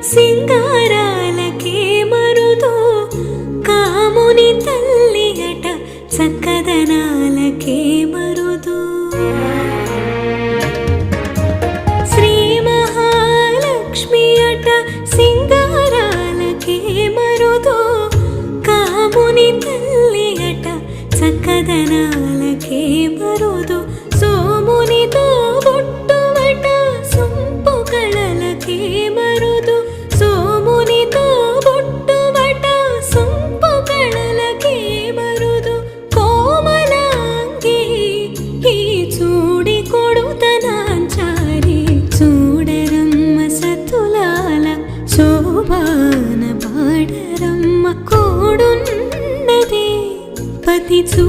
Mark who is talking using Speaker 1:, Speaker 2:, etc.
Speaker 1: సింగారాలకే మరుదు కాముని తల్లి అట చక్కదనాలకే మరుదు శ్రీ మహాలక్ష్మి అట సింగారాలకే మరుదు కాముని తల్లి అట చక్కదనాలకే మరుదు సోమునితో బొట్టువట సొంపు కళలకే మరుదు సోమునితో బొట్టువట సొంపు కళలకే మరుదు కోమలాంగి ఈ చూడి కొడుతనాంచారి చూడరమ్మ సతులాల శోభాన పాడరమ్మ కోడున్నదే పతి చూ